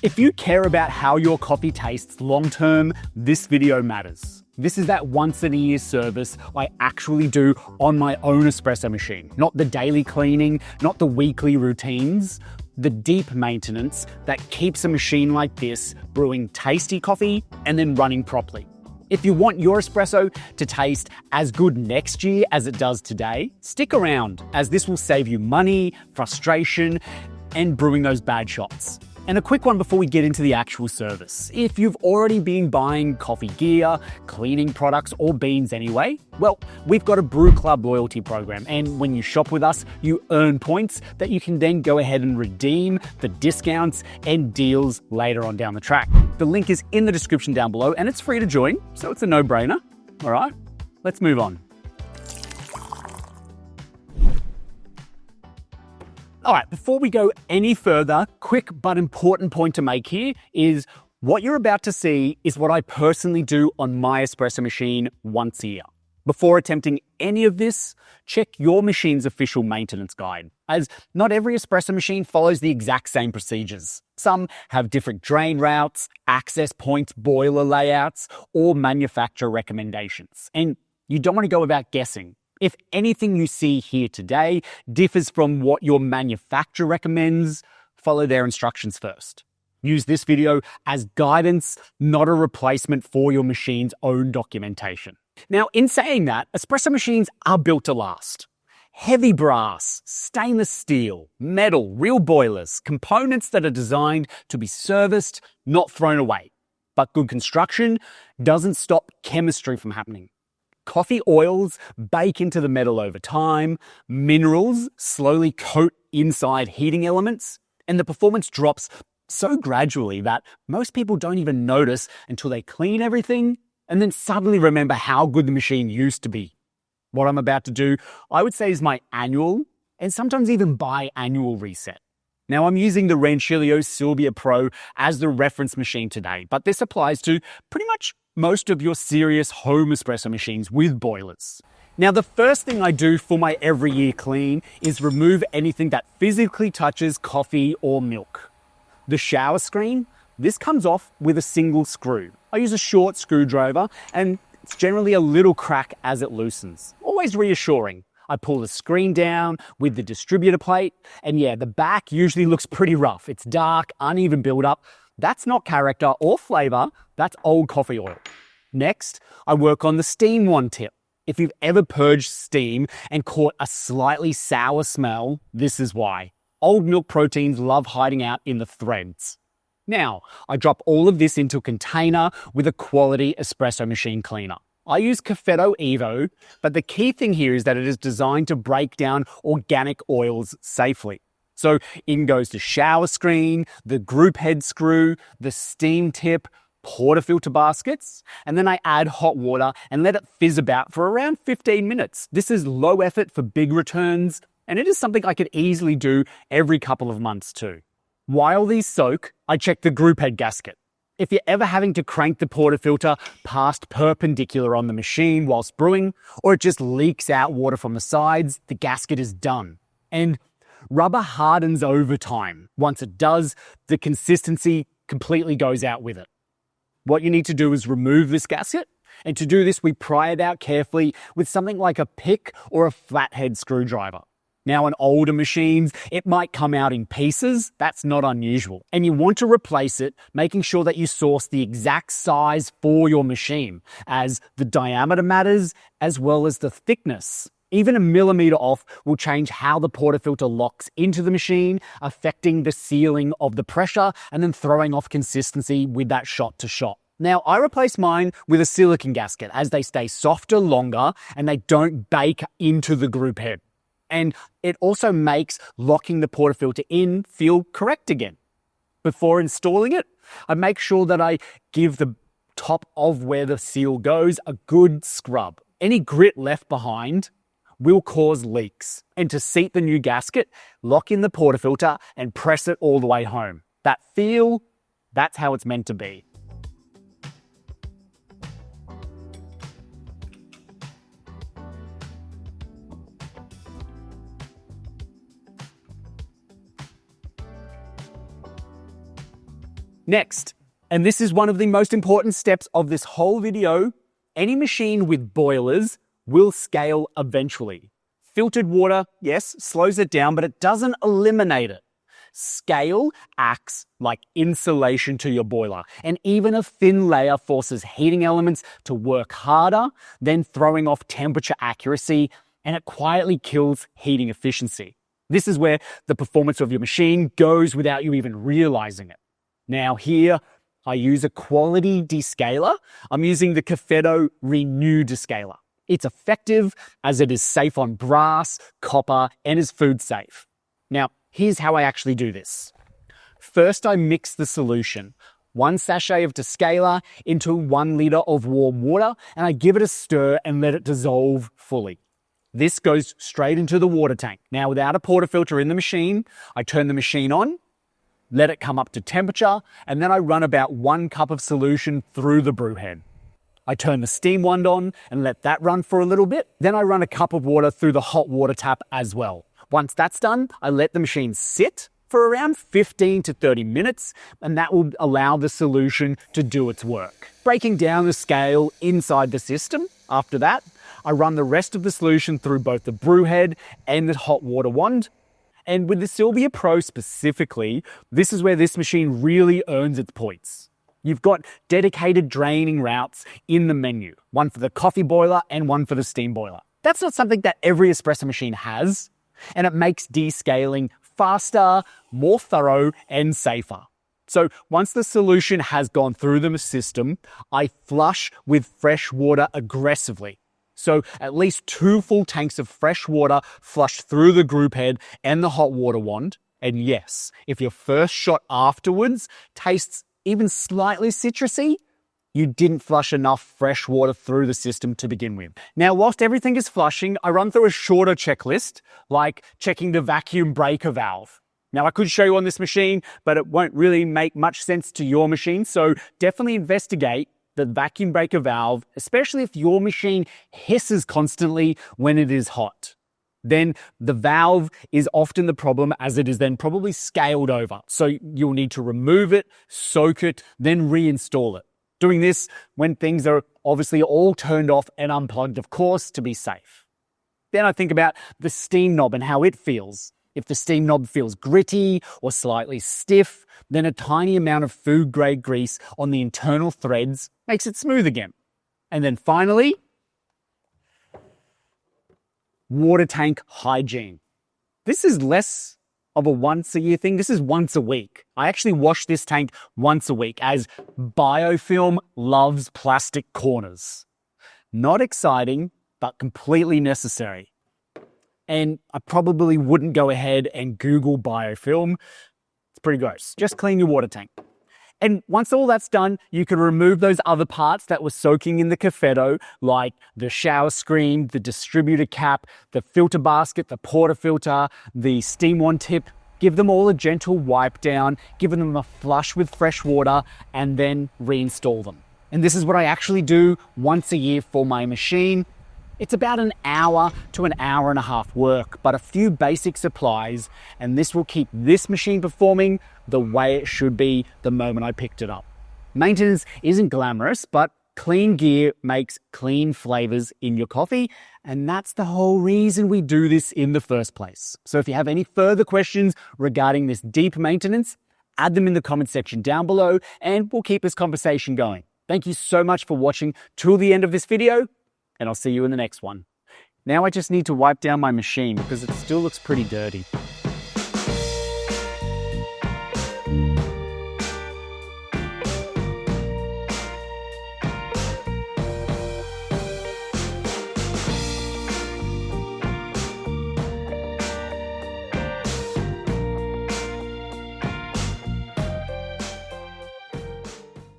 If you care about how your coffee tastes long-term, this video matters. This is that once-in-a-year service I actually do on my own espresso machine. Not the daily cleaning, not the weekly routines, the deep maintenance that keeps a machine like this brewing tasty coffee and then running properly. If you want your espresso to taste as good next year as it does today, stick around, as this will save you money, frustration, and brewing those bad shots. And a quick one before we get into the actual service. If you've already been buying coffee gear, cleaning products, or beans anyway, well, we've got a Brew Club loyalty program, and when you shop with us, you earn points that you can then go ahead and redeem for discounts and deals later on down the track. The link is in the description down below, and it's free to join, so it's a no-brainer. All right, let's move on. All right, before we go any further, quick but important point to make here is what you're about to see is what I personally do on my espresso machine once a year. Before attempting any of this, check your machine's official maintenance guide, as not every espresso machine follows the exact same procedures. Some have different drain routes, access points, boiler layouts, or manufacturer recommendations, and you don't want to go about guessing. If anything you see here today differs from what your manufacturer recommends, follow their instructions first. Use this video as guidance, not a replacement for your machine's own documentation. Now, in saying that, espresso machines are built to last. Heavy brass, stainless steel, metal, real boilers, components that are designed to be serviced, not thrown away. But good construction doesn't stop chemistry from happening. Coffee oils bake into the metal over time, minerals slowly coat inside heating elements, and the performance drops so gradually that most people don't even notice until they clean everything and then suddenly remember how good the machine used to be. What I'm about to do, I would say, is my annual and sometimes even biannual reset. Now, I'm using the Rancilio Sylvia Pro as the reference machine today, but this applies to pretty much most of your serious home espresso machines with boilers. Now, the first thing I do for my every year clean is remove anything that physically touches coffee or milk. The shower screen, this comes off with a single screw. I use a short screwdriver and it's generally a little crack as it loosens. Always reassuring. I pull the screen down with the distributor plate, and yeah, the back usually looks pretty rough. It's dark, uneven buildup. That's not character or flavor, that's old coffee oil. Next, I work on the steam one tip. If you've ever purged steam and caught a slightly sour smell, this is why. Old milk proteins love hiding out in the threads. Now, I drop all of this into a container with a quality espresso machine cleaner. I use Cafetto Evo, but the key thing here is that it is designed to break down organic oils safely. So in goes the shower screen, the group head screw, the steam tip, portafilter baskets, and then I add hot water and let it fizz about for around 15 minutes. This is low effort for big returns, and it is something I could easily do every couple of months too. While these soak, I check the group head gasket. If you're ever having to crank the portafilter past perpendicular on the machine whilst brewing, or it just leaks out water from the sides, the gasket is done. And rubber hardens over time. Once it does, the consistency completely goes out with it. What you need to do is remove this gasket, and to do this, we pry it out carefully with something like a pick or a flathead screwdriver. Now, on older machines, it might come out in pieces. That's not unusual. And you want to replace it, making sure that you source the exact size for your machine, as the diameter matters as well as the thickness. Even a millimeter off will change how the portafilter locks into the machine, affecting the sealing of the pressure and then throwing off consistency with that shot to shot. Now, I replace mine with a silicone gasket as they stay softer longer and they don't bake into the group head. And it also makes locking the portafilter in feel correct again. Before installing it, I make sure that I give the top of where the seal goes a good scrub. Any grit left behind will cause leaks. And to seat the new gasket, lock in the portafilter and press it all the way home. That feel, that's how it's meant to be. Next, and this is one of the most important steps of this whole video, any machine with boilers will scale eventually. Filtered water, yes, slows it down, but it doesn't eliminate it. Scale acts like insulation to your boiler, and even a thin layer forces heating elements to work harder, then throwing off temperature accuracy, and it quietly kills heating efficiency. This is where the performance of your machine goes without you even realizing it. Now here, I use a quality descaler. I'm using the Cafedo Renew Descaler. It's effective as it is safe on brass, copper, and is food safe. Now, here's how I actually do this. First, I mix the solution, 1 sachet of descaler into 1 liter of warm water, and I give it a stir and let it dissolve fully. This goes straight into the water tank. Now, without a portafilter in the machine, I turn the machine on, let it come up to temperature, and then I run about 1 cup of solution through the brew head. I turn the steam wand on and let that run for a little bit. Then I run a cup of water through the hot water tap as well. Once that's done, I let the machine sit for around 15 to 30 minutes, and that will allow the solution to do its work. Breaking down the scale inside the system, after that, I run the rest of the solution through both the brew head and the hot water wand. And with the Sylvia Pro specifically, this is where this machine really earns its points. You've got dedicated draining routes in the menu, one for the coffee boiler and one for the steam boiler. That's not something that every espresso machine has, and it makes descaling faster, more thorough, and safer. So once the solution has gone through the system, I flush with fresh water aggressively. So at least 2 full tanks of fresh water flush through the group head and the hot water wand. And yes, if your first shot afterwards tastes even slightly citrusy, you didn't flush enough fresh water through the system to begin with. Now, whilst everything is flushing, I run through a shorter checklist, like checking the vacuum breaker valve. Now, I could show you on this machine, but it won't really make much sense to your machine, so definitely investigate the vacuum breaker valve, especially if your machine hisses constantly when it is hot. Then the valve is often the problem, as it is then probably scaled over. So you'll need to remove it, soak it, then reinstall it. Doing this when things are obviously all turned off and unplugged, of course, to be safe. Then I think about the steam knob and how it feels. If the steam knob feels gritty or slightly stiff, then a tiny amount of food-grade grease on the internal threads makes it smooth again. And then finally, water tank hygiene. This is less of a once-a-year thing. This is once a week. I actually wash this tank once a week, as biofilm loves plastic corners. Not exciting, but completely necessary. And I probably wouldn't go ahead and Google biofilm. It's pretty gross. Just clean your water tank. And once all that's done, you can remove those other parts that were soaking in the Cafedo, like the shower screen, the distributor cap, the filter basket, the portafilter, the steam wand tip. Give them all a gentle wipe down, give them a flush with fresh water, and then reinstall them. And this is what I actually do once a year for my machine. It's about an hour to an hour and a half work, but a few basic supplies, and this will keep this machine performing the way it should be the moment I picked it up. Maintenance isn't glamorous, but clean gear makes clean flavors in your coffee, and that's the whole reason we do this in the first place. So if you have any further questions regarding this deep maintenance, add them in the comment section down below, and we'll keep this conversation going. Thank you so much for watching till the end of this video, and I'll see you in the next one. Now I just need to wipe down my machine because it still looks pretty dirty.